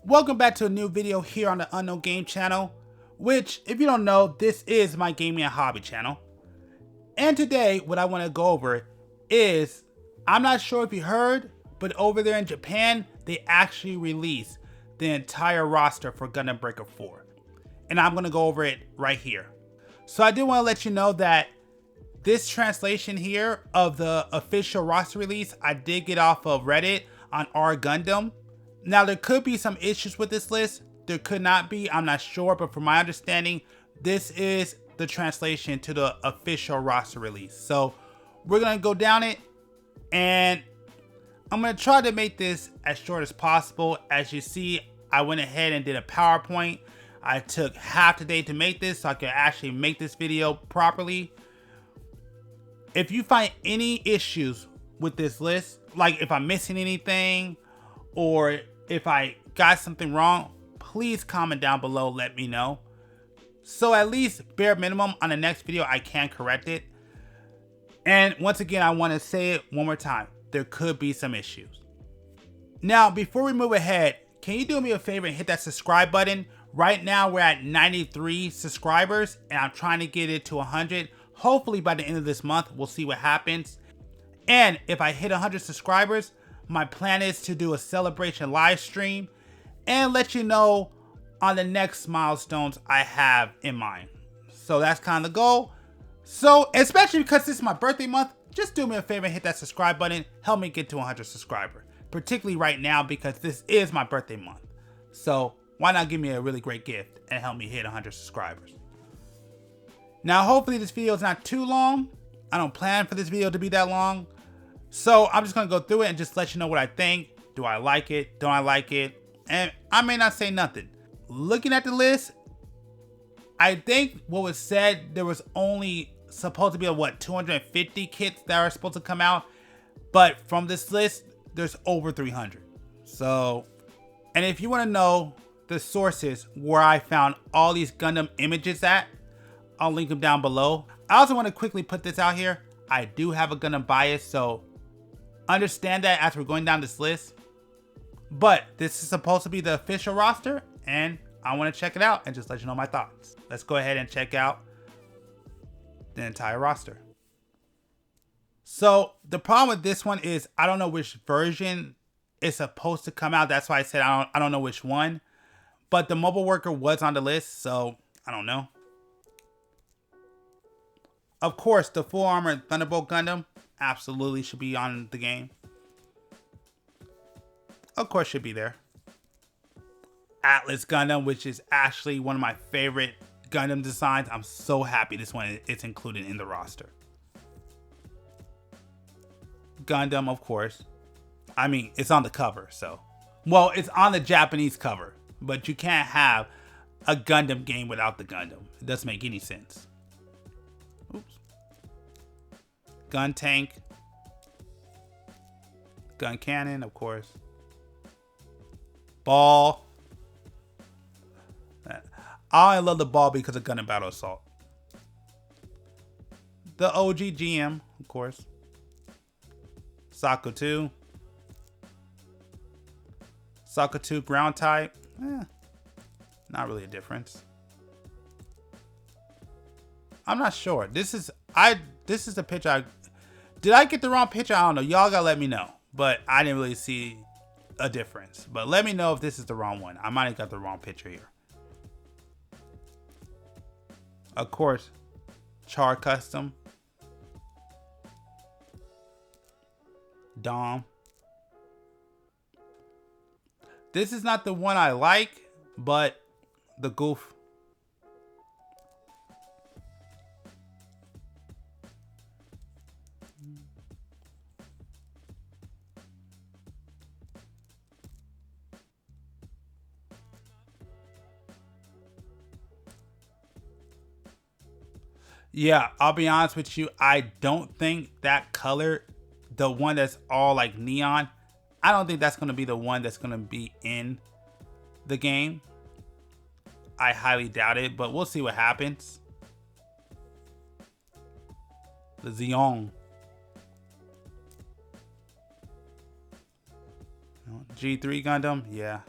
Welcome back to a new video here on the Unknown Game channel, which, if you don't know, this is my gaming and hobby channel. And today, what I want to go over is, I'm not sure if you heard, but over there in Japan, they actually released the entire roster for Gundam Breaker 4. And I'm going to go over it right here. So I do want to let you know that this translation here of the official roster release, I did get off of Reddit on R Gundam. Now, there could be some issues with this list. There could not be, I'm not sure, but from my understanding, this is the translation to the official roster release. So we're going to go down it, and I'm going to try to make this as short as possible. As you see, I went ahead and did a PowerPoint. I took half the day to make this so I could actually make this video properly. If you find any issues with this list, like if I'm missing anything or if I got something wrong, please comment down below, let me know. So at least bare minimum on the next video, I can correct it. And once again, I want to say it one more time. There could be some issues. Now, before we move ahead, can you do me a favor and hit that subscribe button? Right now, we're at 93 subscribers and I'm trying to get it to 100. Hopefully by the end of this month, we'll see what happens. And if I hit 100 subscribers, my plan is to do a celebration live stream and let you know on the next milestones I have in mind. So that's kind of the goal. So especially because this is my birthday month, just do me a favor and hit that subscribe button. Help me get to 100 subscribers, particularly right now because this is my birthday month. So why not give me a really great gift and help me hit 100 subscribers? Now, hopefully this video is not too long. I don't plan for this video to be that long. So I'm just going to go through it and just let you know what I think. Do I like it? Don't I like it? And I may not say nothing. Looking at the list, I think what was said, there was only supposed to be, 250 kits that are supposed to come out. But from this list, there's over 300. So, and if you want to know the sources where I found all these Gundam images at, I'll link them down below. I also want to quickly put this out here. I do have a Gundam bias, so understand that as we're going down this list. But this is supposed to be the official roster, and I want to check it out and just let you know my thoughts. Let's go ahead and check out the entire roster. So the problem with this one is I don't know which version is supposed to come out. That's why I said I don't know which one. But the mobile worker was on the list, so I don't know. Of course, the full armored Thunderbolt Gundam absolutely should be on the game. Of course, should be there. Atlas Gundam, which is actually one of my favorite Gundam designs. I'm so happy this one is included in the roster. Gundam, of course. I mean, it's on the cover, so. Well, it's on the Japanese cover, but you can't have a Gundam game without the Gundam. It doesn't make any sense. Oops. Gun tank. Gun cannon, of course. Ball. I love the ball because of Gundam Battle Assault. The OG GM, of course. Sako 2. Sako 2 ground type. Not really a difference. I'm not sure. This is the picture did I get the wrong picture? I don't know. Y'all gotta let me know. But I didn't really see a difference. But let me know if this is the wrong one. I might have got the wrong picture here. Of course, Char Custom. Dom. This is not the one I like, but the goof. Yeah, I'll be honest with you. I don't think that color, the one that's all like neon, I don't think that's going to be the one that's going to be in the game. I highly doubt it, but we'll see what happens. The Zeong. G3 Gundam, yeah.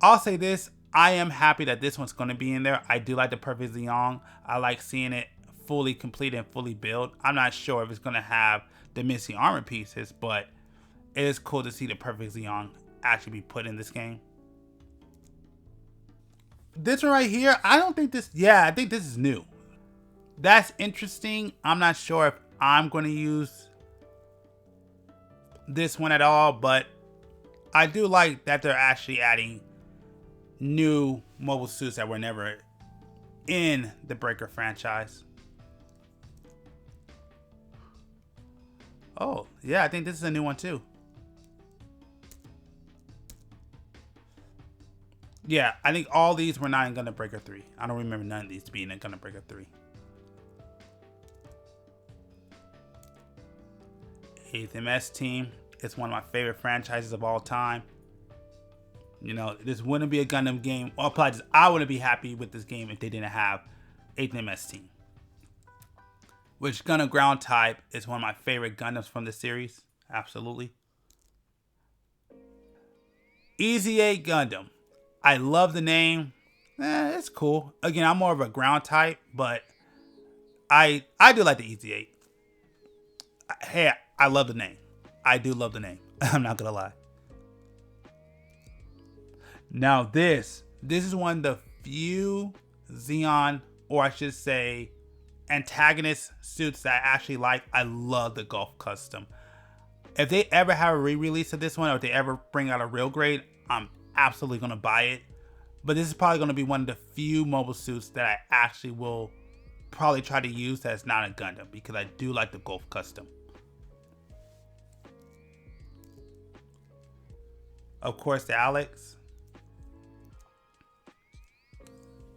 I'll say this. I am happy that this one's going to be in there. I do like the Perfect Zeon. I like seeing it fully complete and fully built. I'm not sure if it's going to have the missing armor pieces, but it is cool to see the Perfect Zeon actually be put in this game. This one right here, I don't think this, yeah, I think this is new. That's interesting. I'm not sure if I'm going to use this one at all, but I do like that they're actually adding new mobile suits that were never in the Breaker franchise. Oh, yeah, I think this is a new one too. Yeah, I think all these were not in Gundam Breaker 3. I don't remember none of these being in Gundam Breaker 3. 8th MS Team. It's one of my favorite franchises of all time. You know, this wouldn't be a Gundam game. Well, apologies, I wouldn't be happy with this game if they didn't have 8th MS Team. Which Gundam Ground Type is one of my favorite Gundams from the series. Absolutely. Easy 8 Gundam. I love the name. It's cool. Again, I'm more of a ground type, but I do like the Easy 8. Hey, I love the name. I do love the name. I'm not gonna lie. Now this is one of the few Zeon, or I should say antagonist suits that I actually like. I love the Gulf Custom. If they ever have a re-release of this one, or if they ever bring out a real grade, I'm absolutely gonna buy it. But this is probably gonna be one of the few mobile suits that I actually will probably try to use that's not a Gundam, because I do like the Gulf Custom. Of course, the Alex.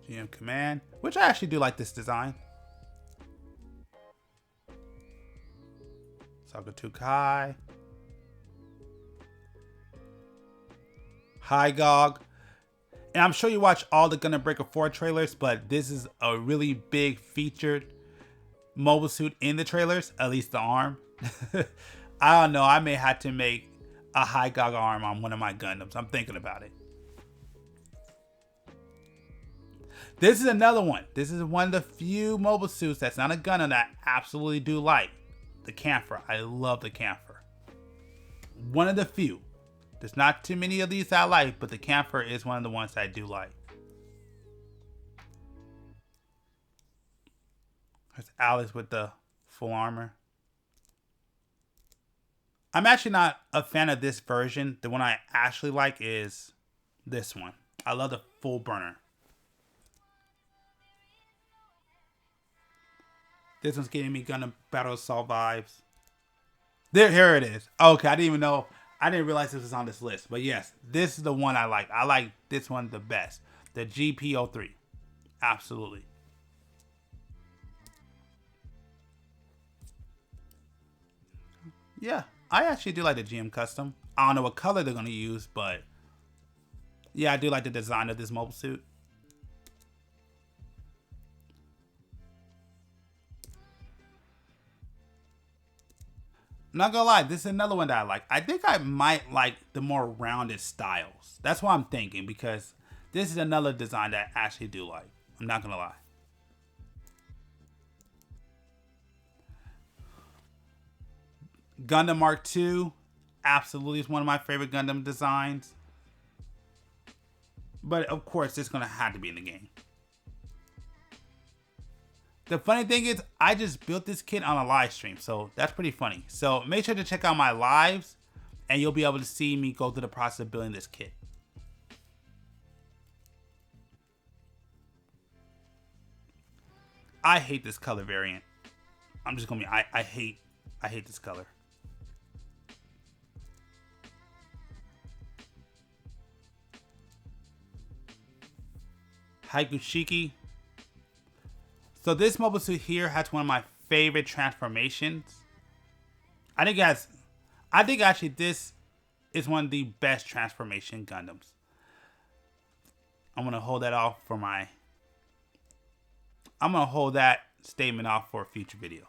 GM Command, which I actually do like this design. Saga Kai. Hygog. And I'm sure you watch all the Gundam Breaker 4 trailers, but this is a really big featured mobile suit in the trailers, at least the arm. I don't know, I may have to make a Hygog arm on one of my Gundams. I'm thinking about it. This is another one. This is one of the few mobile suits that's not a Gundam that I absolutely do like. The Camphor. I love the Camphor. One of the few. There's not too many of these I like, but the Camphor is one of the ones I do like. There's Alice with the full armor. I'm actually not a fan of this version. The one I actually like is this one. I love the full burner. This one's giving me Gundam Battle Assault vibes. Here it is. Okay, I didn't even know. I didn't realize this was on this list. But yes, this is the one I like. I like this one the best. The GP03. Absolutely. Yeah, I actually do like the GM Custom. I don't know what color they're going to use, but yeah, I do like the design of this mobile suit. I'm not gonna lie, this is another one that I like. I think I might like the more rounded styles. That's what I'm thinking, because this is another design that I actually do like. I'm not gonna lie. Gundam Mark II, absolutely is one of my favorite Gundam designs. But of course, it's gonna have to be in the game. The funny thing is, I just built this kit on a live stream, so that's pretty funny. So make sure to check out my lives, and you'll be able to see me go through the process of building this kit. I hate this color variant. I'm just gonna be, I hate this color. Haikushiki. So this mobile suit here has one of my favorite transformations. I think actually this is one of the best transformation Gundams. I'm gonna hold that off for I'm gonna hold that statement off for a future video.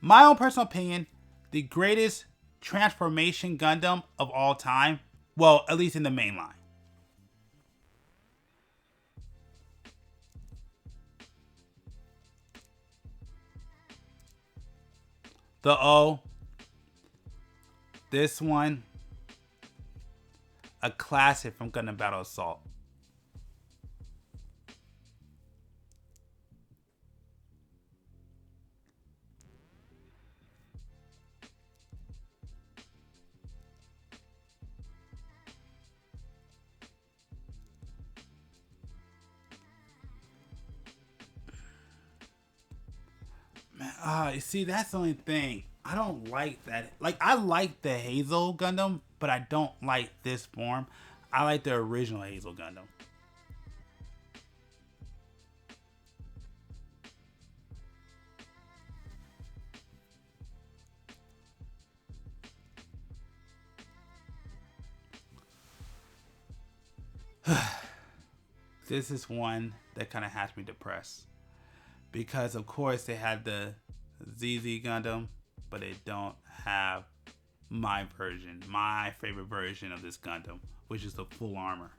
My own personal opinion, the greatest transformation Gundam of all time Well, at least in the main line. The O. This one. A classic from Gundam Battle Assault. You see, that's the only thing. I don't like that. Like, I like the Hazel Gundam, but I don't like this form. I like the original Hazel Gundam. This is one that kind of has me depressed. Because, of course, they had the ZZ Gundam, but they don't have my version, my favorite version of this Gundam, which is the full armor.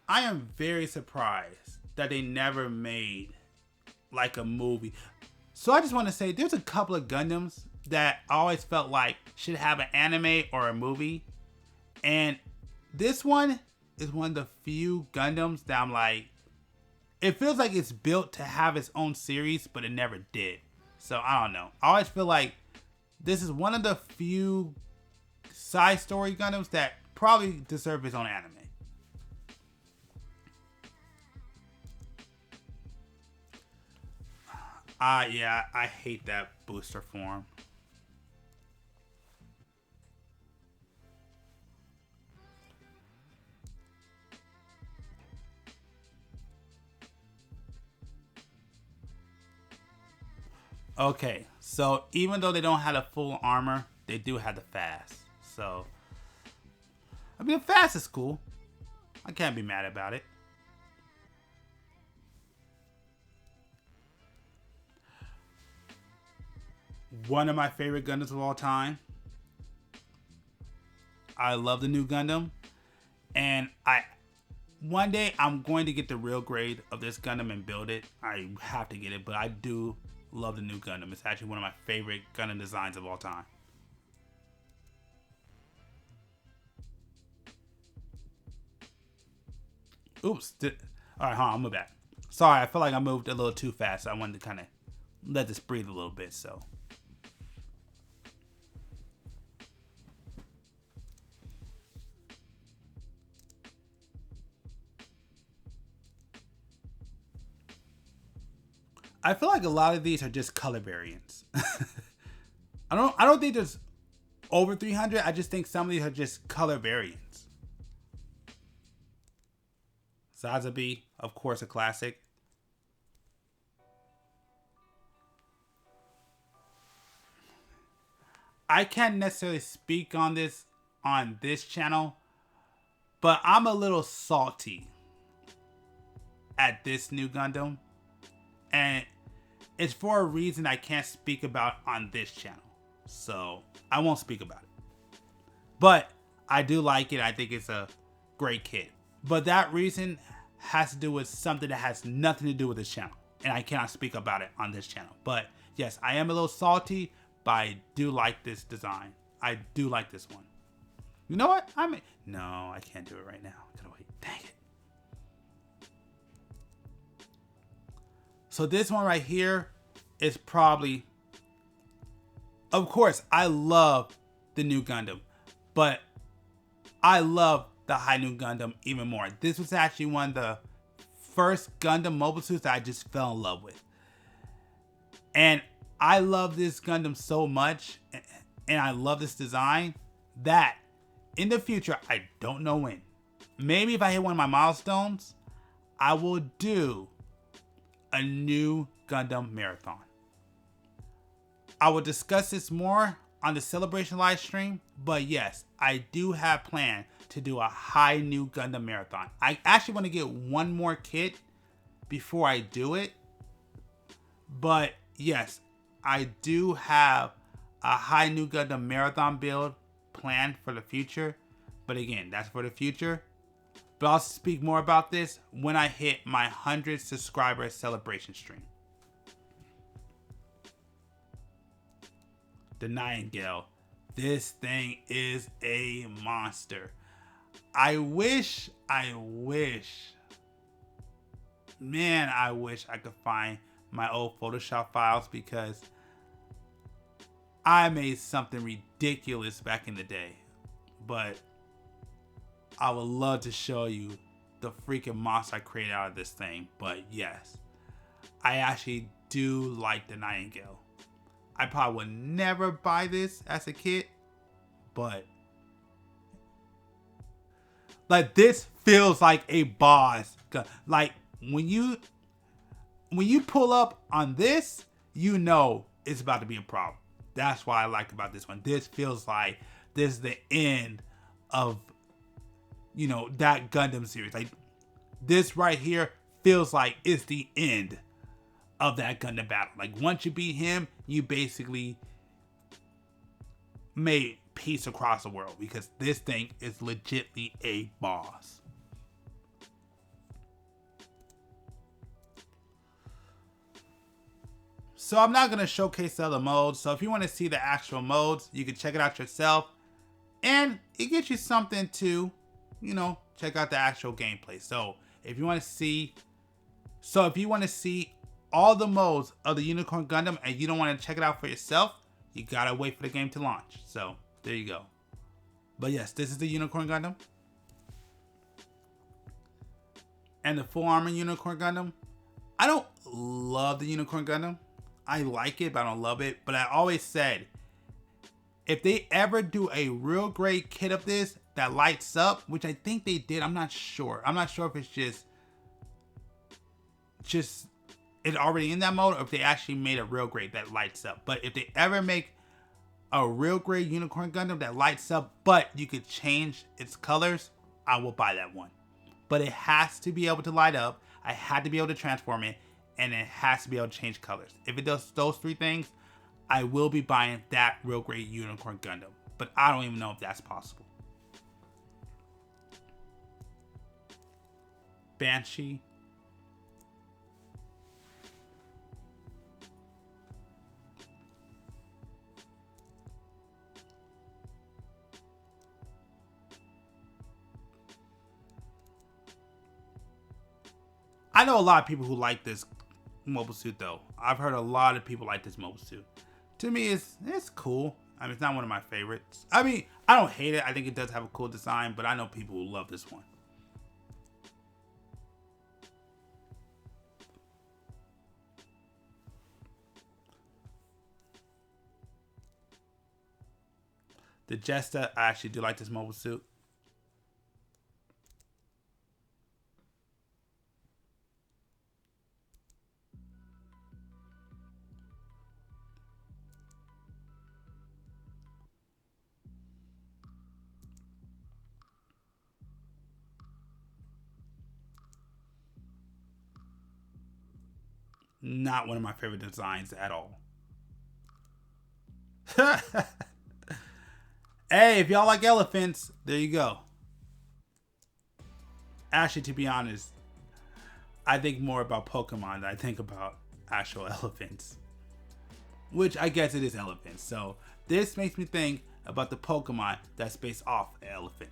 I am very surprised that they never made like a movie. So I just want to say there's a couple of Gundams that I always felt like should have an anime or a movie. And this one is one of the few Gundams that I'm like, it feels like it's built to have its own series, but it never did. So I don't know. I always feel like this is one of the few side story Gundams that probably deserve its own anime. Yeah, I hate that booster form. Okay, so even though they don't have the full armor, they do have the fast. So, I mean, the fast is cool. I can't be mad about it. One of my favorite Gundams of all time. I love the new Gundam. And one day I'm going to get the real grade of this Gundam and build it. I have to get it, but I do love the new Gundam. It's actually one of my favorite Gundam designs of all time. Oops. Alright, hold on, I'll move back. Sorry, I feel like I moved a little too fast. So I wanted to kind of let this breathe a little bit, so. I feel like a lot of these are just color variants. I don't think there's over 300. I just think some of these are just color variants. Zazabi, of course, a classic. I can't necessarily speak on this channel, but I'm a little salty at this new Gundam. And it's for a reason I can't speak about on this channel. So I won't speak about it. But I do like it. I think it's a great kit. But that reason has to do with something that has nothing to do with this channel. And I cannot speak about it on this channel. But yes, I am a little salty, but I do like this design. I do like this one. You know what? No, I can't do it right now. I gotta wait. Dang it. So this one right here is probably, of course, I love the new Gundam, but I love the High New Gundam even more. This was actually one of the first Gundam mobile suits that I just fell in love with. And I love this Gundam so much, and I love this design, that in the future, I don't know when, maybe if I hit one of my milestones, I will do a new Gundam marathon. I will discuss this more on the Celebration live stream, but yes, I do have planned to do a high new Gundam marathon. I actually want to get one more kit before I do it, but yes, I do have a high new Gundam marathon build planned for the future, but again, that's for the future. But I'll speak more about this when I hit my 100 subscriber celebration stream. The Nightingale. This thing is a monster. I wish, man, I wish I could find my old Photoshop files, because I made something ridiculous back in the day. But I would love to show you the freaking monster I created out of this thing. But yes, I actually do like the Nightingale. I probably would never buy this as a kit, but like, this feels like a boss. Like, when you pull up on this, you know it's about to be a problem. That's what I like about this one. This feels like this is the end of, you know, that Gundam series. Like, this right here feels like it's the end of that Gundam battle. Like, once you beat him, you basically made peace across the world, because this thing is legitimately a boss. So I'm not going to showcase the other modes. So if you want to see the actual modes, you can check it out yourself. And it gets you something to, you know, check out the actual gameplay. So if you want to see, all the modes of the Unicorn Gundam and you don't want to check it out for yourself, you gotta wait for the game to launch. So there you go. But yes, this is the Unicorn Gundam. And the Full Armor Unicorn Gundam. I don't love the Unicorn Gundam. I like it, but I don't love it. But I always said, if they ever do a real great kit of this that lights up, which I think they did, I'm not sure. I'm not sure if it's just it's already in that mode, or if they actually made a real great that lights up. But if they ever make a real great Unicorn Gundam that lights up, but you could change its colors, I will buy that one. But it has to be able to light up. I had to be able to transform it, and it has to be able to change colors. If it does those three things, I will be buying that real great Unicorn Gundam. But I don't even know if that's possible. Banshee. I know a lot of people who like this mobile suit though. I've heard a lot of people like this mobile suit. To me, it's cool. I mean, it's not one of my favorites. I mean, I don't hate it. I think it does have a cool design, but I know people who love this one. The Jester, I actually do like this mobile suit. Not one of my favorite designs at all. Hey, if y'all like elephants, there you go. Actually, to be honest, I think more about Pokemon than I think about actual elephants. Which I guess it is elephants. So this makes me think about the Pokemon that's based off an elephant.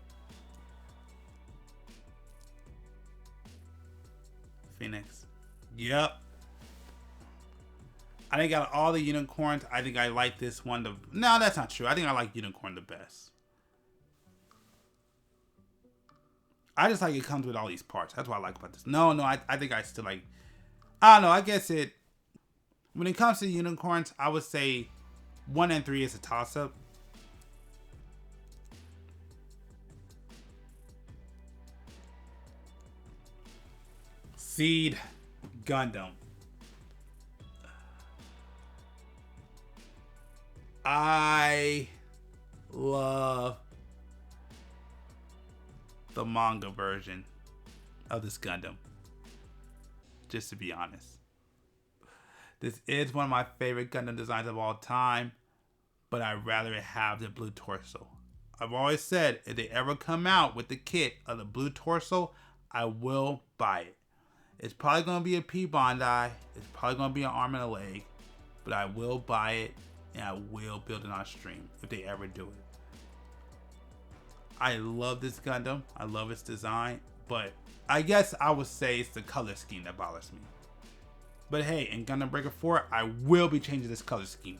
Phoenix. Yep. I think out of all the unicorns, I think I like this one. No, that's not true. I think I like Unicorn the best. I just like it comes with all these parts. That's what I like about this. No, I think I still like... I don't know. I guess it... When it comes to unicorns, I would say 1 and 3 is a toss-up. Seed Gundam. I love the manga version of this Gundam. Just to be honest. This is one of my favorite Gundam designs of all time, but I'd rather have the blue torso. I've always said if they ever come out with the kit of the blue torso, I will buy it. It's probably going to be a P-Bondi. It's probably going to be an arm and a leg, but I will buy it and I will build it on stream if they ever do it. I love this Gundam. I love its design, but I guess I would say it's the color scheme that bothers me. But hey, in Gundam Breaker 4, I will be changing this color scheme.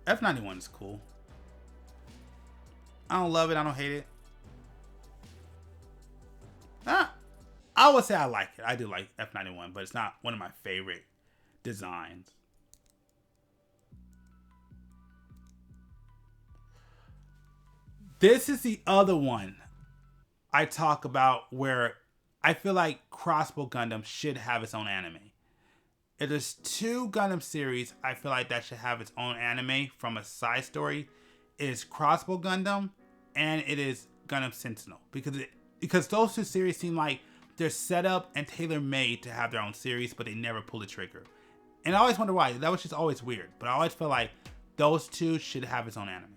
F91 is cool. I don't love it. I don't hate it. I would say I like it. I do like F91, but it's not one of my favorite designs. This is the other one I talk about where I feel like Crossbow Gundam should have its own anime. If there's two Gundam series I feel like that should have its own anime from a side story, it is Crossbow Gundam and it is Gundam Sentinel. Because those two series seem like they're set up and tailor-made to have their own series, but they never pull the trigger. And I always wonder why. That was just always weird. But I always feel like those two should have its own anime.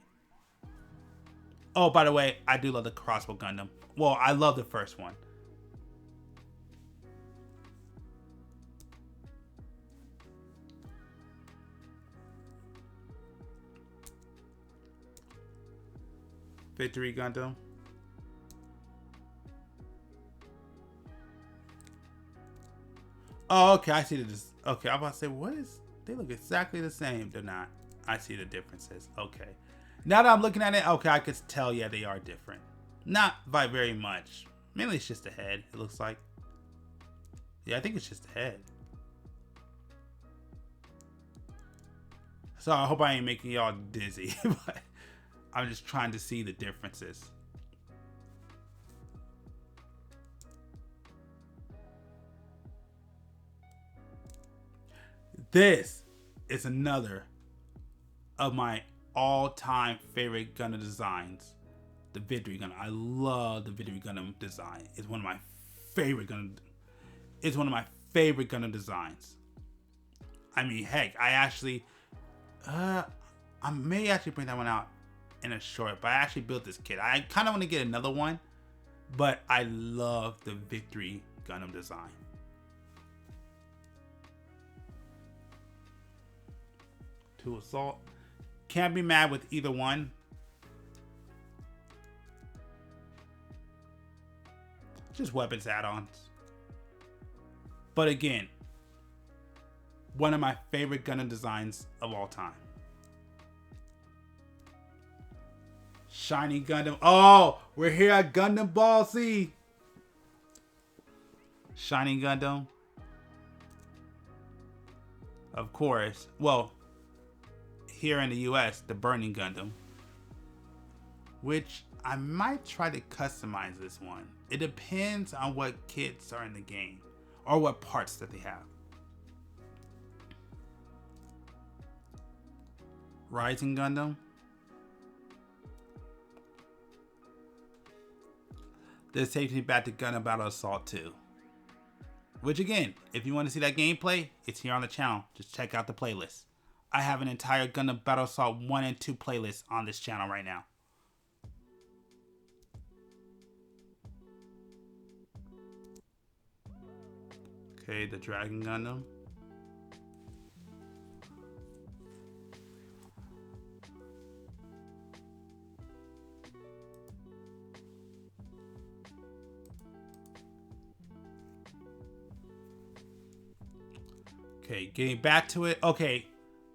Oh, by the way, I do love the Crossbow Gundam. Well, I love the first one. Victory Gundam. Oh, okay, I see this. Okay, I'm about to say, what is... They look exactly the same. They're not. I see the differences. Okay. Now that I'm looking at it, okay, I could tell, yeah, they are different. Not by very much. Mainly it's just the head, it looks like. Yeah, I think it's just the head. So I hope I ain't making y'all dizzy, but I'm just trying to see the differences. This is another of my all-time favorite Gundam designs. The Victory Gundam. I love the Victory Gundam design. It's one of my favorite Gundam. It's one of my favorite Gundam designs. I mean, heck, I may actually bring that one out in a short, but I actually built this kit. I kind of want to get another one, but I love the Victory Gundam design. To Assault. Can't be mad with either one. Just weapons add-ons. But again, one of my favorite Gundam designs of all time. Shiny Gundam. Oh, we're here at Gundam Ball Z. Shiny Gundam. Of course. Well, here in the US, the Burning Gundam. Which I might try to customize this one. It depends on what kits are in the game. Or what parts that they have. Rising Gundam. This takes me back to Gundam Battle Assault 2. Which again, if you want to see that gameplay, it's here on the channel. Just check out the playlist. I have an entire Gundam Battle Assault 1 and 2 playlist on this channel right now. Okay, the Dragon Gundam. Okay, getting back to it. Okay,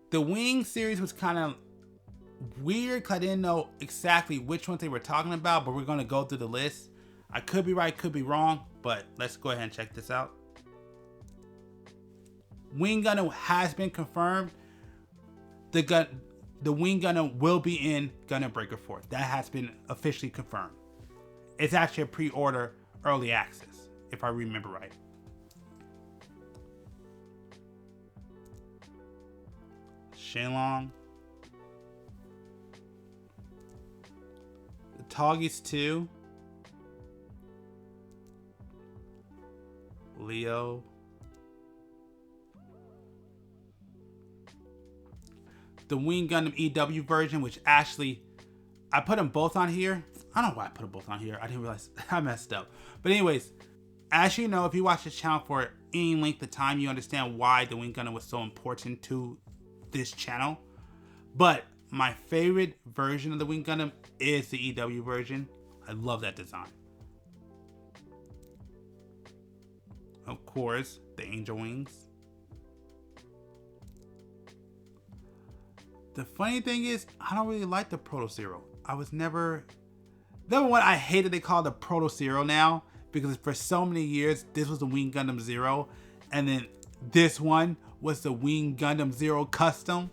the Wing series was kind of weird because I didn't know exactly which ones they were talking about, but we're going to go through the list. I could be right, could be wrong, but let's go ahead and check this out. Wing Gundam has been confirmed. The Wing Gundam will be in Gundam Breaker 4. That has been officially confirmed. It's actually a pre-order early access, if I remember right. Shenlong. The Toggies 2. Leo. The Wing Gundam EW version, which actually, I put them both on here. I don't know why I put them both on here. I didn't realize I messed up. But anyways, as you know, if you watch this channel for any length of time, you understand why the Wing Gundam was so important to this channel. But my favorite version of the Wing Gundam is the EW version. I love that design. Of course, the Angel Wings. The funny thing is, I don't really like the Proto Zero. I was never... Number one, I hate that they call it the Proto Zero now, because for so many years, this was the Wing Gundam Zero, and then this one was the Wing Gundam Zero Custom,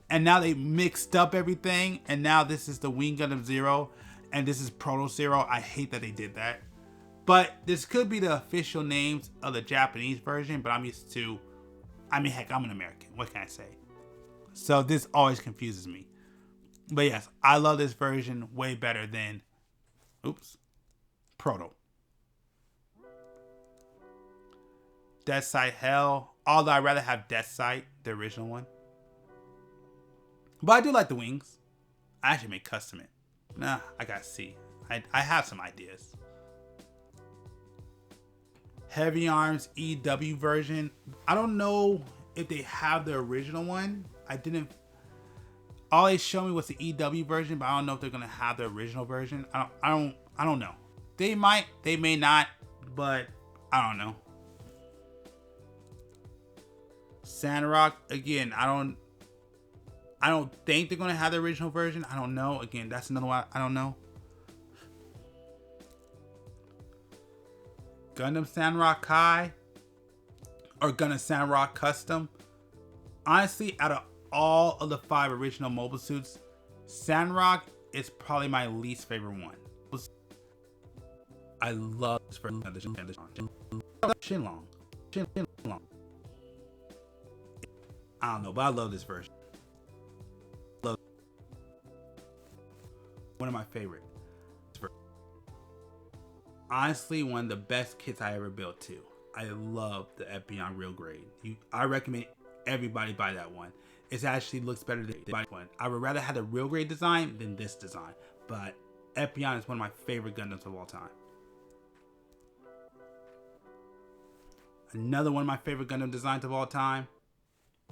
and now they mixed up everything, and now this is the Wing Gundam Zero, and this is Proto Zero. I hate that they did that. But this could be the official names of the Japanese version, but I'm used to... I mean, heck, I'm an American. What can I say? So this always confuses me. But yes, I love this version way better than, Proto. Death Sight Hell. Although I'd rather have Death Sight, the original one. But I do like the wings. I actually may custom it. Nah, I gotta see. I have some ideas. Heavy Arms EW version. I don't know if they have the original one. I didn't. All they showed me was the EW version, but I don't know if they're gonna have the original version. I don't know. They might, they may not, but I don't know. Sandrock, again, I don't think they're gonna have the original version. I don't know. Again, that's another one I don't know. Gundam Sandrock Kai or Gundam Sandrock Custom. Honestly, out of all of the 5 original mobile suits, Sandrock is probably my least favorite one. I love this version of the Shenlong. I don't know, but I love this version. One of my favorite. Honestly, one of the best kits I ever built too. I love the Epion Real Grade. I recommend everybody buy that one. It actually looks better than the one. I would rather have the Real Grade design than this design, but Epion is one of my favorite Gundams of all time. Another one of my favorite Gundam designs of all time.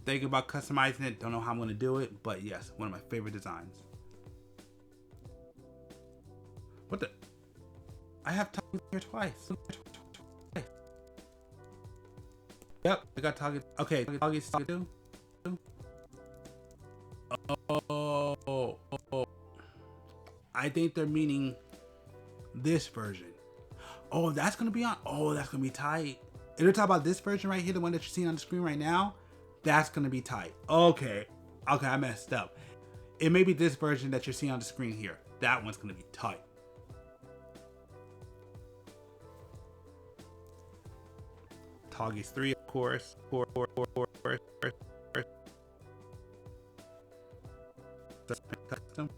Thinking about customizing it, don't know how I'm going to do it, but yes, one of my favorite designs. What the? I have Toggies here twice. Yep, I got Toggies. Okay, Toggies too. Oh, I think they're meaning this version. Oh, that's gonna be on. Oh, that's gonna be tight. If they're talking about this version right here, the one that you're seeing on the screen right now, that's gonna be tight. Okay, I messed up. It may be this version that you're seeing on the screen here. That one's gonna be tight. Toggies 3, of course. Custom.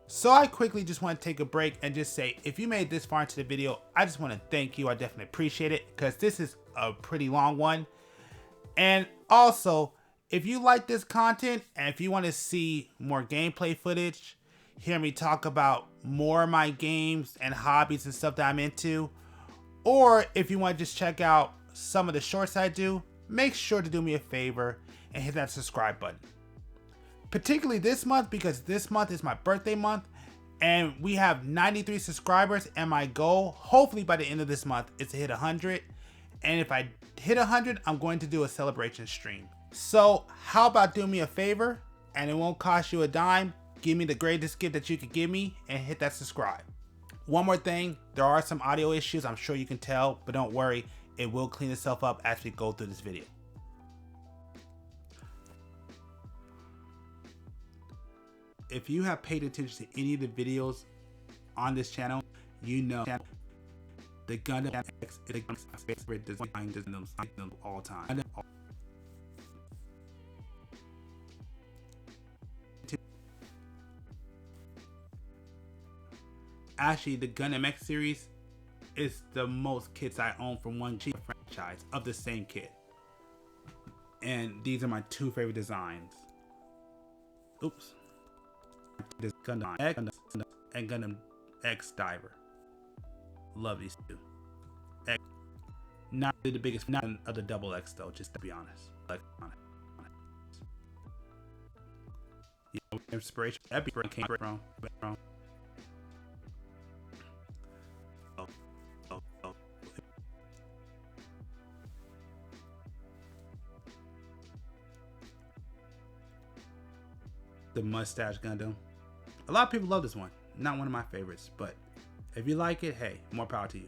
So I quickly just want to take a break and just say, if you made this far into the video, I just want to thank you. I definitely appreciate it because this is a pretty long one. And also, if you like this content and if you want to see more gameplay footage, hear me talk about more of my games and hobbies and stuff that I'm into, or if you want to just check out some of the shorts I do, make sure to do me a favor and hit that subscribe button. Particularly this month, because this month is my birthday month and we have 93 subscribers, and my goal, hopefully by the end of this month, is to hit 100. And if I hit 100, I'm going to do a celebration stream. So how about doing me a favor, and it won't cost you a dime? Give me the greatest gift that you could give me and hit that subscribe. One more thing, there are some audio issues, I'm sure you can tell, but don't worry, it will clean itself up as we go through this video. If you have paid attention to any of the videos on this channel, you know The Gundam X is my favorite design of all time. Actually, the Gundam X series is the most kits I own from one G franchise of the same kit. And these are my two favorite designs. Oops. This Gundam X and Gundam X Diver. Love these two. X, not really the biggest fan of the double X though, just to be honest. Yeah, inspiration came from. The Mustache Gundam. A lot of people love this one. Not one of my favorites, but if you like it, hey, more power to you.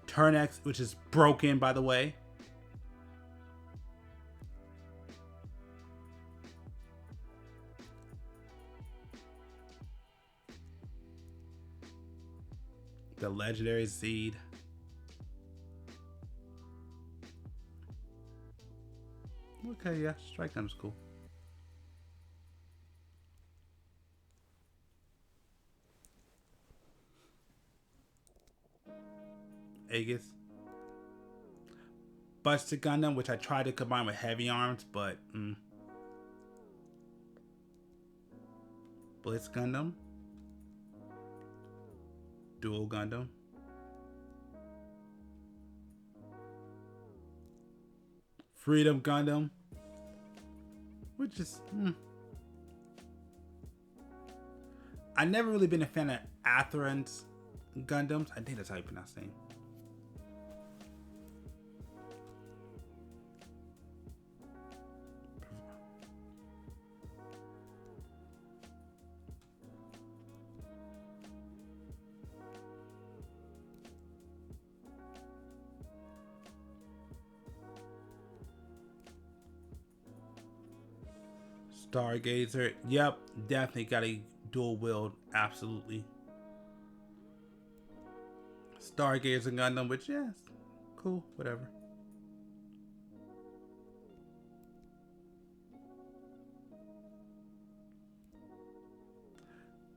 Turn X, which is broken, by the way. The legendary Seed. Okay, yeah, Strike Gundam's cool. Aegis. Buster Gundam, which I tried to combine with heavy arms, but Blitz Gundam. Dual Gundam. Freedom Gundam. Which is I never really been a fan of Atheron's Gundams. I think that's how you pronounce the name. Stargazer. Yep, definitely got a dual wield. Absolutely. Stargazer Gundam, which, yes, cool, whatever.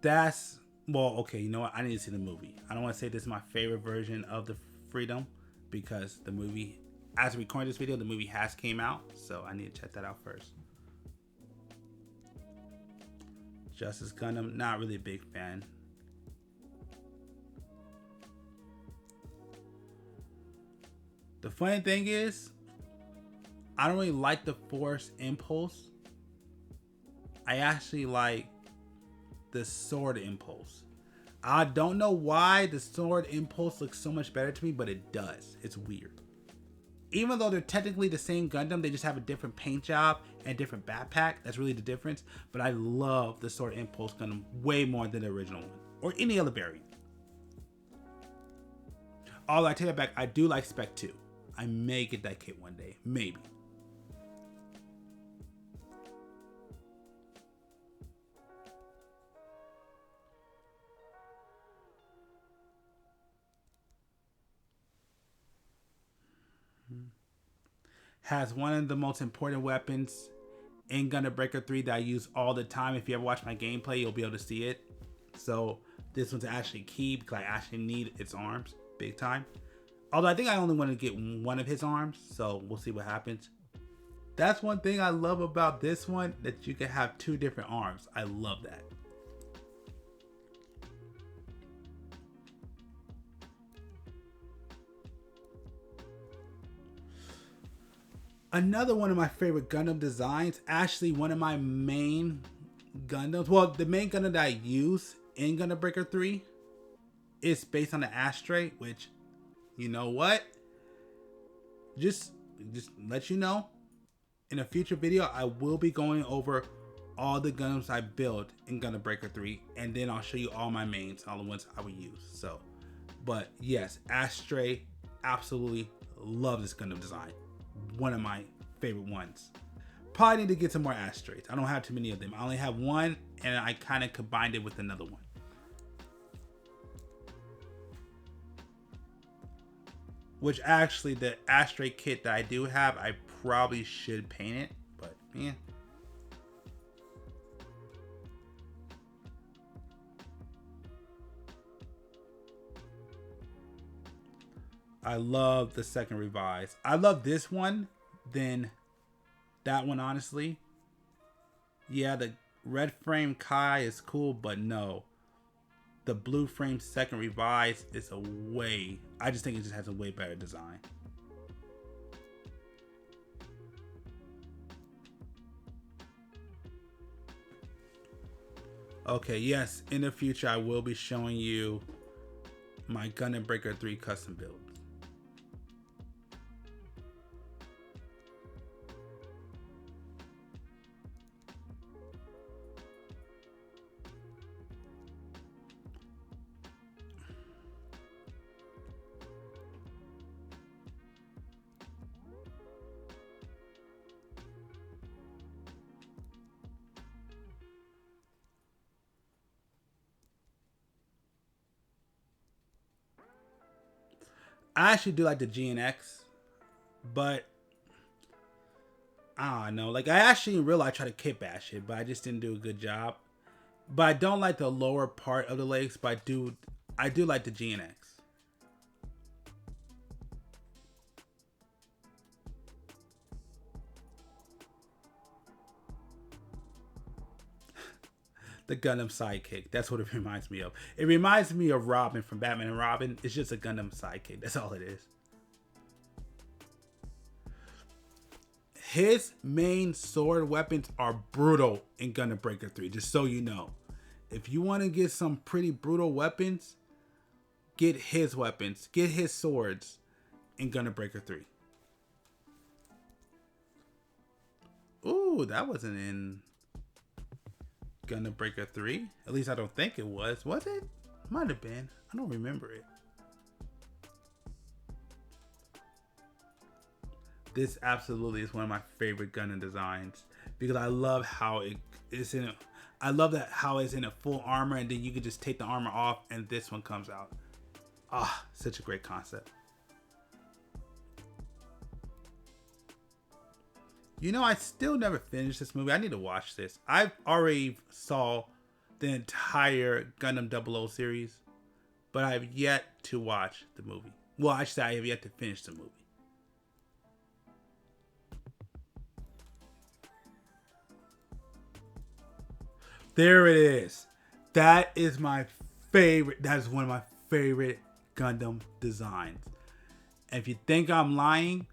That's, well, okay, you know what? I need to see the movie. I don't want to say this is my favorite version of the Freedom because the movie, as we record this video, the movie has came out, so I need to check that out first. Justice Gundam, not really a big fan. The funny thing is, I don't really like the Force Impulse. I actually like the Sword Impulse. I don't know why the Sword Impulse looks so much better to me, but it does. It's weird. Even though they're technically the same Gundam, they just have a different paint job and different backpack. That's really the difference. But I love the Sword Impulse Gundam way more than the original one. Or any other variant. Although I take that back, I do like Spec 2. I may get that kit one day. Maybe. Has one of the most important weapons in Gundam Breaker 3 that I use all the time. If you ever watch my gameplay, you'll be able to see it. So this one's actually key because I actually need its arms big time. Although I think I only want to get one of his arms, so we'll see what happens. That's one thing I love about this one, that you can have two different arms. I love that. Another one of my favorite Gundam designs, actually one of my main Gundams, well, the main Gundam that I use in Gundam Breaker 3 is based on the Ashtray, which, you know what? Just let you know, in a future video, I will be going over all the Gundams I built in Gundam Breaker 3, and then I'll show you all my mains, all the ones I would use. So, but yes, Ashtray, absolutely love this Gundam design. One of my favorite ones. Probably need to get some more Ashtrays. I don't have too many of them. I only have one, and I kind of combined it with another one. Which actually, the ashtray kit that I do have, I probably should paint it, but yeah. I love the second revise. I love this one than that one, honestly. Yeah, the red frame Kai is cool, but no. The blue frame second revise is a way... I just think it just has a way better design. Okay, yes, in the future I will be showing you my Gundam Breaker 3 custom build. I actually do like the GNX, but I don't know. Like, I actually in real life try to kit bash it, but I just didn't do a good job. But I don't like the lower part of the legs, but I do like the GNX. The Gundam sidekick. That's what it reminds me of. It reminds me of Robin from Batman and Robin. It's just a Gundam sidekick. That's all it is. His main sword weapons are brutal in Gundam Breaker 3, just so you know. If you want to get some pretty brutal weapons, get his weapons. Get his swords in Gundam Breaker 3. Ooh, that wasn't in Gundam Breaker 3. At least I don't think it was. Was it? Might have been. I don't remember it. This absolutely is one of my favorite Gundam designs because I love how it is in. I love that how it's in a full armor and then you can just take the armor off and this one comes out. Ah, such a great concept. You know, I still never finished this movie. I need to watch this. I've already saw the entire Gundam 00 series, but I have yet to watch the movie. Well, actually, I have yet to finish the movie. There it is. That is my favorite. That is one of my favorite Gundam designs. And if you think I'm lying,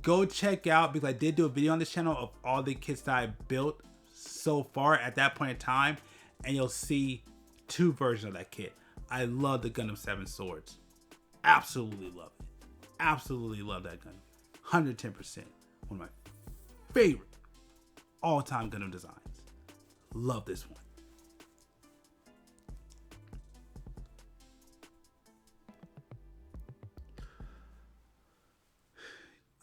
go check out, because I did do a video on this channel of all the kits that I built so far at that point in time, and you'll see two versions of that kit. I love the Gundam 7 swords. Absolutely love it. Absolutely love that Gundam. 110%. One of my favorite all-time Gundam designs. Love this one.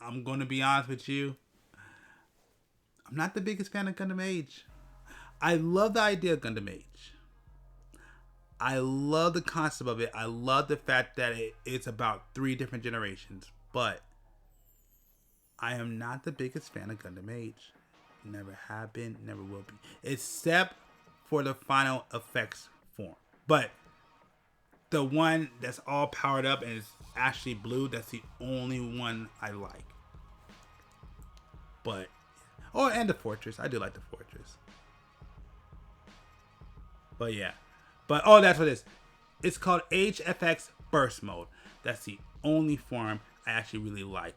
I'm going to be honest with you. I'm not the biggest fan of Gundam Age. I love the idea of Gundam Age. I love the concept of it. I love the fact that it's about 3 different generations. But I am not the biggest fan of Gundam Age. Never have been, never will be. Except for the final effects form. But the one that's all powered up and is actually blue, that's the only one I like. But, oh, and the Fortress. I do like the Fortress. But yeah. But, oh, that's what it is. It's called HFX Burst Mode. That's the only form I actually really like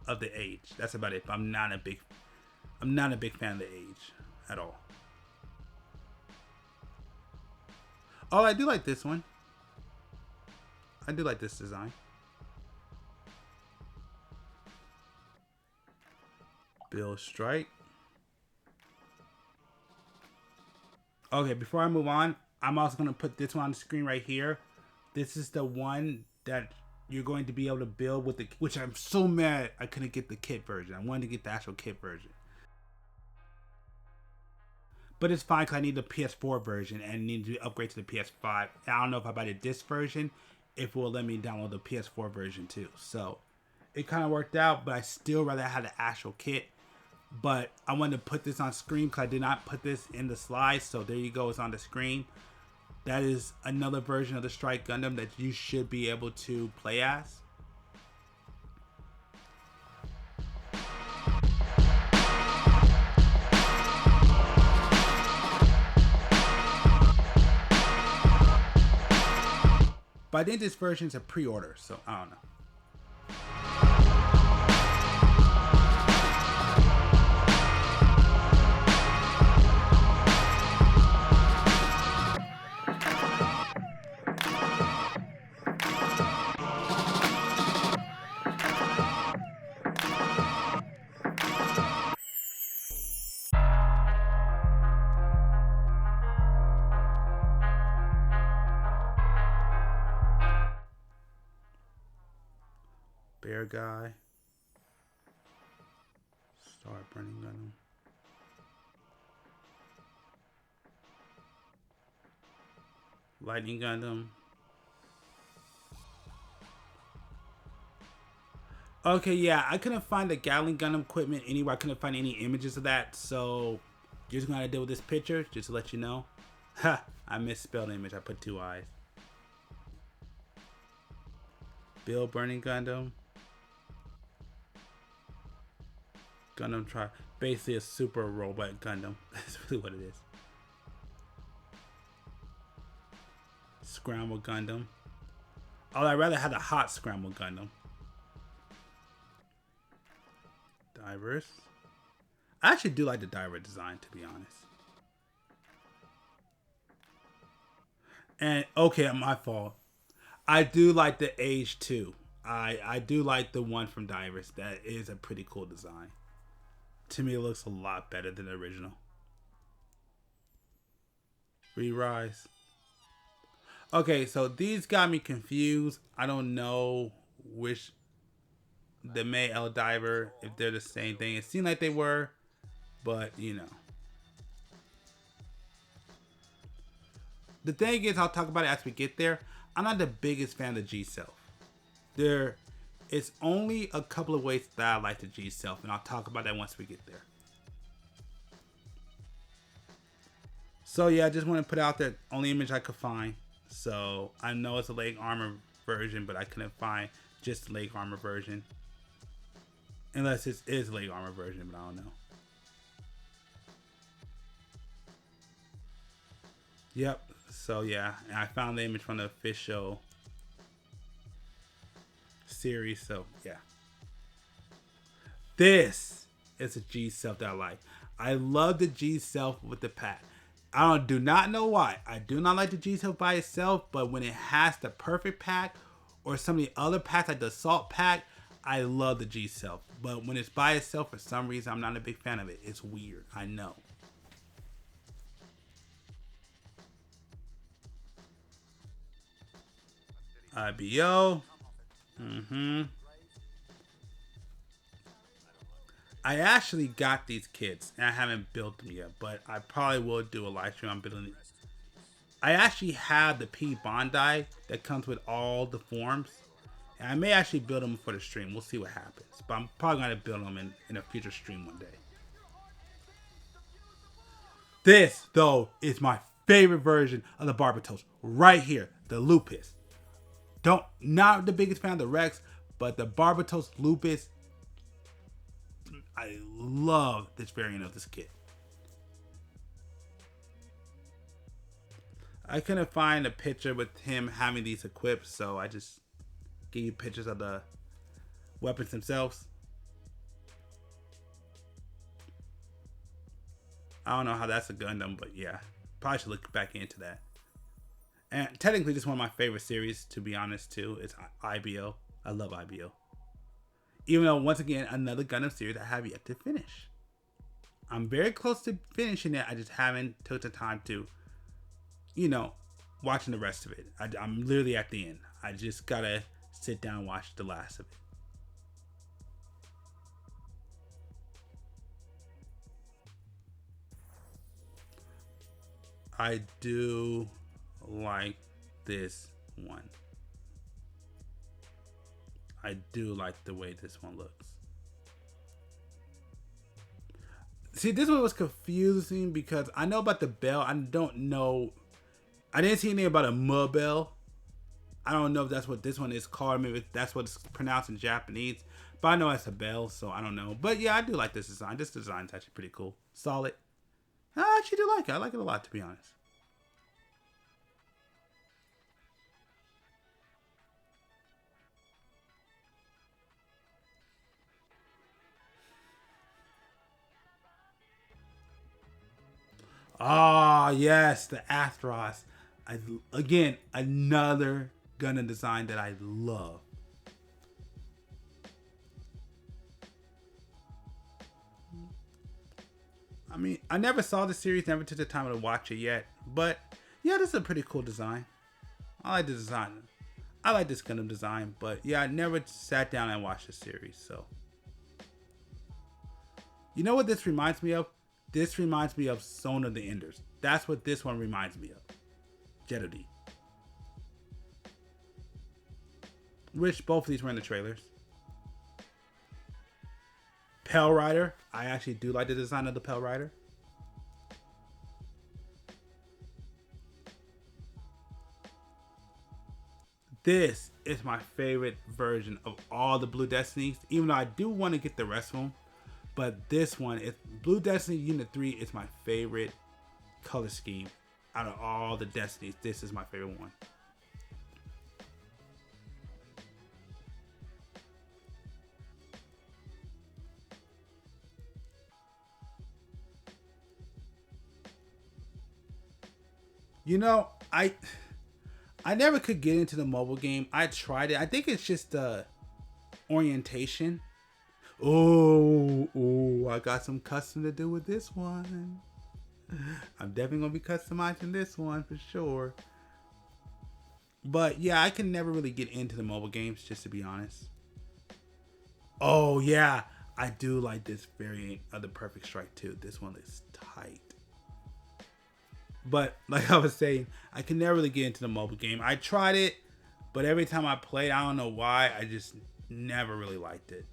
of the Age. That's about it. But I'm not a big fan of the Age at all. Oh, I do like this one. I do like this design. Bill Strike. Okay, before I move on, I'm also going to put this one on the screen right here. This is the one that you're going to be able to build with the, which I'm so mad I couldn't get the kit version. I wanted to get the actual kit version. But it's fine because I need the PS4 version and need to upgrade to the PS5. I don't know if I buy the disc version. if it will let me download the PS4 version too. So it kind of worked out, but I still rather have the actual kit. But I wanted to put this on screen because I did not put this in the slides. So there you go, it's on the screen. That is another version of the Strike Gundam that you should be able to play as. But I think this version is a pre-order, so I don't know. Bear guy. Start burning Gundam. Lightning Gundam. Okay, yeah, I couldn't find the Gatling Gundam equipment anywhere. I couldn't find any images of that, so you're just gonna deal with this picture, just to let you know. Ha! I misspelled the image. I put 2 eyes. Bill burning Gundam. Gundam try basically a super robot Gundam. That's really what it is. Scramble Gundam. Oh, I'd rather have the hot Scramble Gundam. Divers. I actually do like the diver design, to be honest. And okay, my fault. I do like the Age 2. I do like the one from Divers. That is a pretty cool design. To me, it looks a lot better than the original. Re-Rise. Okay, so these got me confused. I don't know which the May L Diver, if they're the same thing. It seemed like they were, but you know. The thing is, I'll talk about it as we get there. I'm not the biggest fan of the G-Self. It's only a couple of ways that I like the G-Self, and I'll talk about that once we get there. So yeah, I just want to put out the only image I could find. So I know it's a leg armor version, but I couldn't find just the leg armor version. Unless it is a leg armor version, but I don't know. Yep. So yeah, and I found the image from the official series. So yeah, this is a G-Self that I like. I love the G-Self with the pack. I do not know why. I do not like the G-Self by itself, but when it has the perfect pack or some of the other packs like the Assault pack, I love the G-Self. But when it's by itself, for some reason, I'm not a big fan of it. It's weird. I know. IBO. I actually got these kits and I haven't built them yet, but I probably will do a live stream on building it. I actually have the P Bondi that comes with all the forms, and I may actually build them for the stream. We'll see what happens, but I'm probably going to build them in a future stream one day. This, though, is my favorite version of the Barbatos right here, the Lupus. Not the biggest fan of the Rex, but the Barbatos Lupus. I love this variant of this kit. I couldn't find a picture with him having these equipped, so I just gave you pictures of the weapons themselves. I don't know how that's a Gundam, but yeah, probably should look back into that. And technically, this is one of my favorite series, to be honest, too. It's IBO. I love IBO. Even though, once again, another Gundam series I have yet to finish. I'm very close to finishing it. I just haven't took the time to, watching the rest of it. I'm literally at the end. I just gotta sit down and watch the last of it. I do like this one. I do like the way this one looks. See, this one was confusing because I know about the bell. I don't know. I didn't see anything about a mobile. I don't know if that's what this one is called. Maybe that's what it's pronounced in Japanese. But I know it's a bell, so I don't know. But yeah, I do like this design. This design is actually pretty cool. Solid. I actually do like it. I like it a lot, to be honest. Ah, yes, the Athros. Again, another Gundam design that I love. I mean, I never saw the series, never took the time to watch it yet. But yeah, this is a pretty cool design. I like the design. I like this Gundam design, but yeah, I never sat down and watched the series. So, you know what this reminds me of? This reminds me of Zone of the Enders. That's what this one reminds me of. Jetty. Which both of these were in the trailers. Pell Rider. I actually do like the design of the Pell Rider. This is my favorite version of all the Blue Destinies. Even though I do want to get the rest of them. But this one, is Blue Destiny Unit 3 is my favorite color scheme. Out of all the Destinies, this is my favorite one. You know, I never could get into the mobile game. I tried it. I think it's just the orientation. Oh, I got some custom to do with this one. I'm definitely going to be customizing this one for sure. But yeah, I can never really get into the mobile games, just to be honest. Oh yeah, I do like this variant of the Perfect Strike too. This one is tight. But like I was saying, I can never really get into the mobile game. I tried it, but every time I played, I don't know why, I just never really liked it.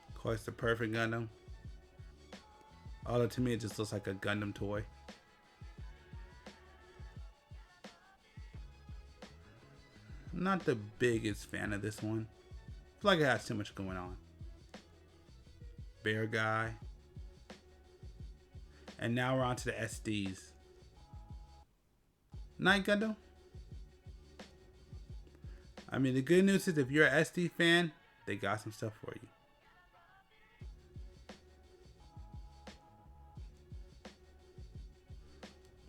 Of course, the perfect Gundam. Although to me, it just looks like a Gundam toy. I'm not the biggest fan of this one. I feel like it has too much going on. Bear guy. And now we're on to the SDs. Night Gundam. I mean, the good news is if you're an SD fan, they got some stuff for you.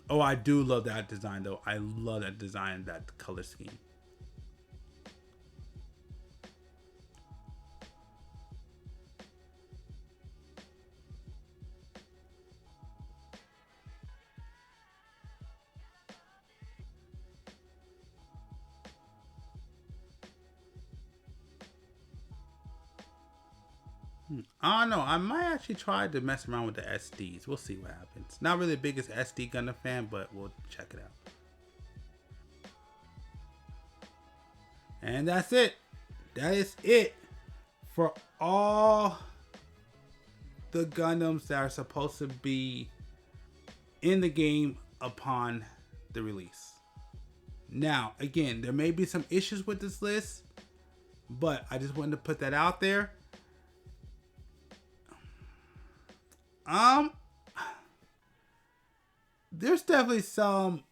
Oh, I do love that design though. I love that design, that color scheme. I don't know. I might actually try to mess around with the SDs. We'll see what happens. Not really the biggest SD Gundam fan, but we'll check it out. And that's it. That is it for all the Gundams that are supposed to be in the game upon the release. Now, again, there may be some issues with this list, but I just wanted to put that out there. There's definitely some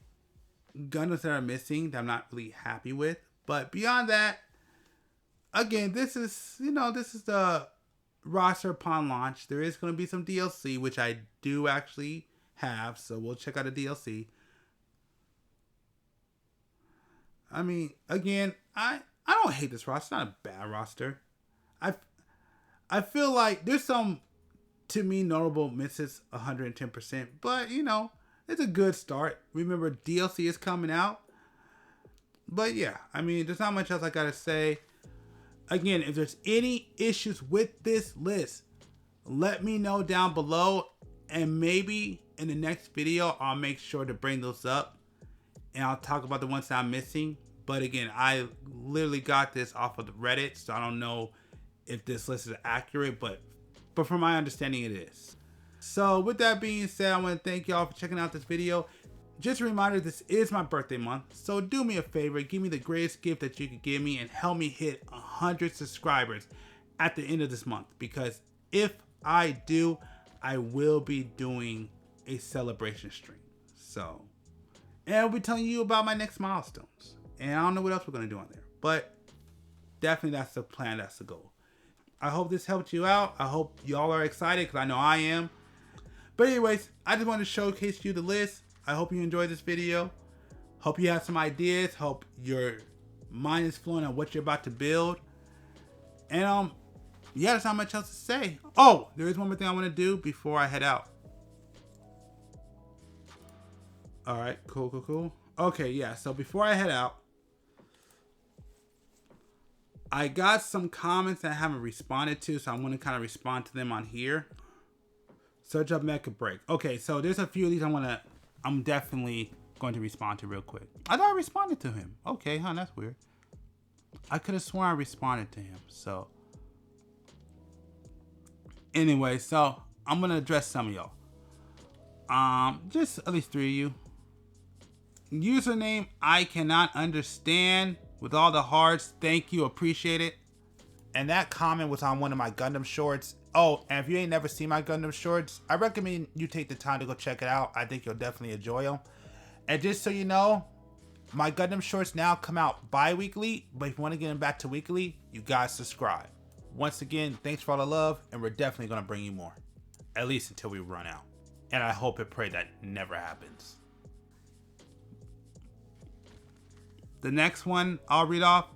Gundams that are missing that I'm not really happy with. But beyond that, again, this is the roster upon launch. There is going to be some DLC, which I do actually have. So we'll check out the DLC. I mean, again, I don't hate this roster. It's not a bad roster. I feel like there's some, to me, notable misses 110%. But, it's a good start. Remember, DLC is coming out. But yeah, I mean, there's not much else I gotta say. Again, if there's any issues with this list, let me know down below. And maybe in the next video, I'll make sure to bring those up and I'll talk about the ones that I'm missing. But again, I literally got this off of the Reddit, so I don't know if this list is accurate, but from my understanding, it is. So with that being said, I want to thank y'all for checking out this video. Just a reminder, this is my birthday month, so do me a favor, give me the greatest gift that you could give me and help me hit 100 subscribers at the end of this month, because if I do, I will be doing a celebration stream. So, and I'll be telling you about my next milestones, and I don't know what else we're going to do on there, but definitely that's the plan, that's the goal. I hope this helped you out. I hope y'all are excited, because I know I am. But anyways, I just wanted to showcase you the list. I hope you enjoyed this video. Hope you have some ideas. Hope your mind is flowing on what you're about to build. And yeah, there's not much else to say. Oh, there is one more thing I want to do before I head out. All right, cool. Okay, yeah, so before I head out, I got some comments that I haven't responded to, so I'm going to kind of respond to them on here. Search up Mecha Break. Okay, so there's a few of these I'm definitely going to respond to real quick. I thought I responded to him. Okay, that's weird. I could have sworn I responded to him. So anyway, so I'm gonna address some of y'all. Just at least 3 of you. Username I cannot understand with all the hearts. Thank you, appreciate it. And that comment was on one of my Gundam shorts. Oh, and if you ain't never seen my Gundam shorts, I recommend you take the time to go check it out. I think you'll definitely enjoy them. And just so you know, my Gundam shorts now come out bi-weekly, but if you want to get them back to weekly, you guys subscribe. Once again, thanks for all the love, and we're definitely going to bring you more. At least until we run out. And I hope and pray that never happens. The next one I'll read off.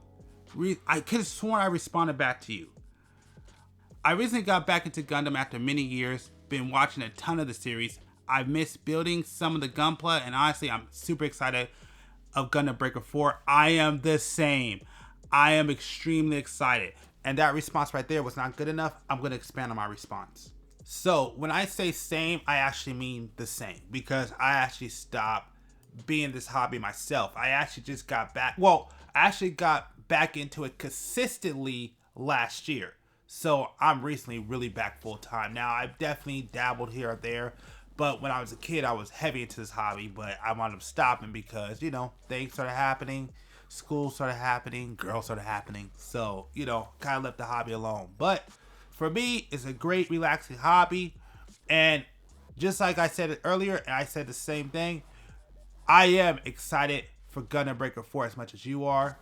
I could have sworn I responded back to you. I recently got back into Gundam after many years, been watching a ton of the series. I've missed building some of the Gunpla, and honestly, I'm super excited of Gundam Breaker 4. I am the same. I am extremely excited. And that response right there was not good enough. I'm going to expand on my response. So when I say same, I actually mean the same, because I actually stopped being this hobby myself. I actually just got back. Well, I actually got back into it consistently last year. So I'm recently really back full time. Now I've definitely dabbled here or there, but when I was a kid, I was heavy into this hobby, but I wound up stopping because, you know, things started happening, school started happening, girls started happening. So, you know, kind of left the hobby alone. But for me, it's a great relaxing hobby. And just like I said it earlier, and I said the same thing, I am excited for Gundam Breaker 4 as much as you are.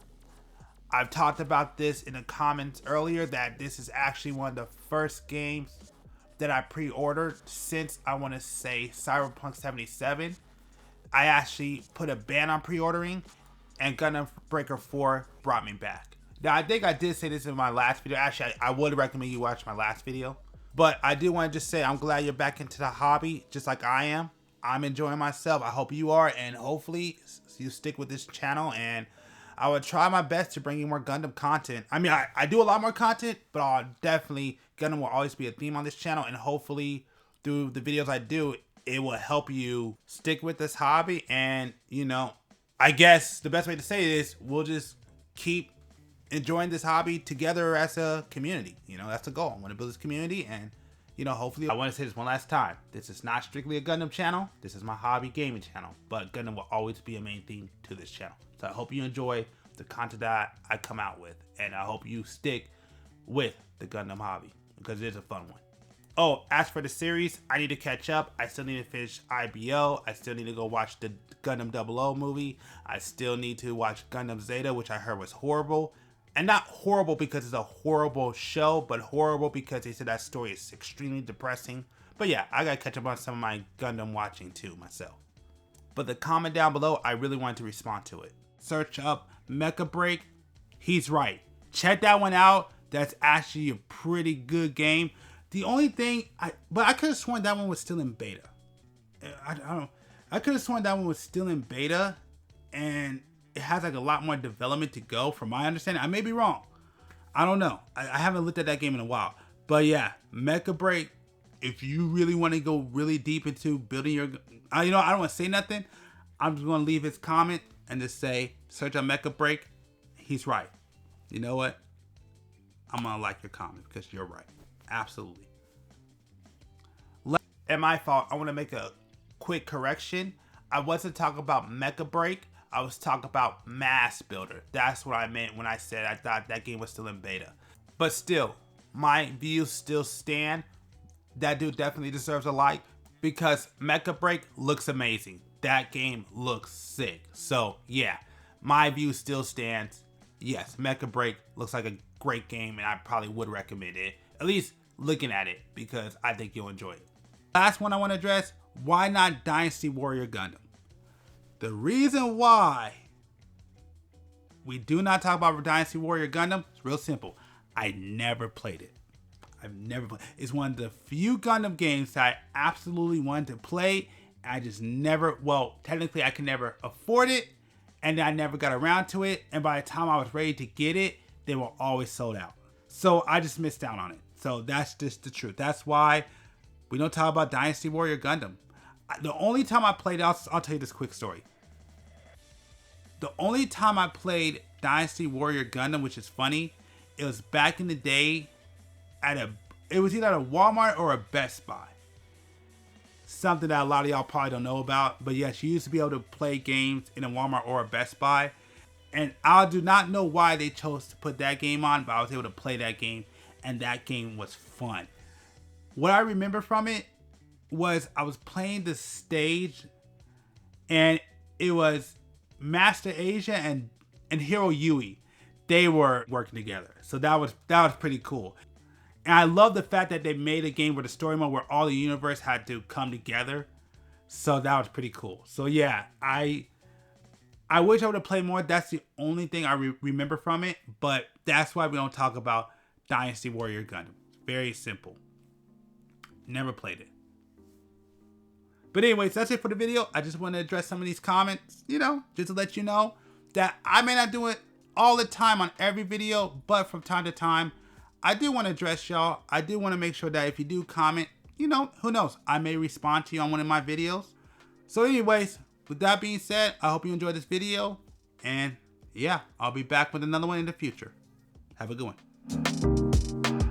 I've talked about this in the comments earlier, that this is actually one of the first games that I pre-ordered since, I want to say, Cyberpunk 77. I actually put a ban on pre-ordering, and Gundam Breaker 4 brought me back. Now, I think I did say this in my last video. Actually, I would recommend you watch my last video. But I do want to just say I'm glad you're back into the hobby, just like I am. I'm enjoying myself. I hope you are, and hopefully you stick with this channel, and I will try my best to bring you more Gundam content. I mean, I do a lot more content, but I'll definitely, Gundam will always be a theme on this channel, and hopefully through the videos I do, it will help you stick with this hobby. And, you know, I guess the best way to say it is we'll just keep enjoying this hobby together as a community. You know, that's the goal. I want to build this community, and, you know, hopefully, I want to say this one last time. This is not strictly a Gundam channel. This is my hobby gaming channel, but Gundam will always be a main theme to this channel. So I hope you enjoy the content that I come out with, and I hope you stick with the Gundam hobby, because it is a fun one. Oh, as for the series, I need to catch up. I still need to finish IBO. I still need to go watch the Gundam 00 movie. I still need to watch Gundam Zeta, which I heard was horrible. And not horrible because it's a horrible show, but horrible because they said that story is extremely depressing. But yeah, I gotta catch up on some of my Gundam watching too myself. But the comment down below, I really wanted to respond to it. Search up Mecha Break. He's right. Check that one out. That's actually a pretty good game. The only thing, I could have sworn that one was still in beta. I don't know. I could have sworn that one was still in beta, and it has like a lot more development to go from my understanding. I may be wrong. I don't know. I haven't looked at that game in a while. But yeah, Mecha Break if you really want to go really deep into building your, I don't want to say nothing. I'm just going to leave his comment and just say, search on Mecha Break. He's right. You know what? I'm going to like your comment because you're right. Absolutely. And my fault, I want to make a quick correction. I wasn't talking about Mecha Break. I was talking about Mass Builder. That's what I meant when I said I thought that game was still in beta. But still, my views still stand. That dude definitely deserves a like because Mecha Break looks amazing. That game looks sick. So yeah, my view still stands. Yes, Mecha Break looks like a great game and I probably would recommend it. At least looking at it because I think you'll enjoy it. Last one I want to address, why not Dynasty Warrior Gundam? The reason why we do not talk about Dynasty Warrior Gundam is real simple. I never played it. I've never played. It's one of the few Gundam games that I absolutely wanted to play. I just never, well, technically I could never afford it and I never got around to it. And by the time I was ready to get it, they were always sold out. So I just missed out on it. So that's just the truth. That's why we don't talk about Dynasty Warrior Gundam. The only time I played, I'll tell you this quick story. The only time I played Dynasty Warrior Gundam, which is funny, it was back in the day it was either at a Walmart or a Best Buy. Something that a lot of y'all probably don't know about. But yes, you used to be able to play games in a Walmart or a Best Buy. And I do not know why they chose to put that game on, but I was able to play that game. And that game was fun. What I remember from it was I was playing the stage. And it was Master Asia and Hero Yui. They were working together. So that was pretty cool. And I love the fact that they made a game with a story mode where all the universe had to come together. So that was pretty cool. So yeah, I wish I would have played more. That's the only thing I remember from it. But that's why we don't talk about Dynasty Warrior Gundam. Very simple. Never played it. But anyways, that's it for the video. I just want to address some of these comments, just to let you know that I may not do it all the time on every video, but from time to time, I do want to address y'all. I do want to make sure that if you do comment, who knows, I may respond to you on one of my videos. So anyways, with that being said, I hope you enjoyed this video. And yeah, I'll be back with another one in the future. Have a good one.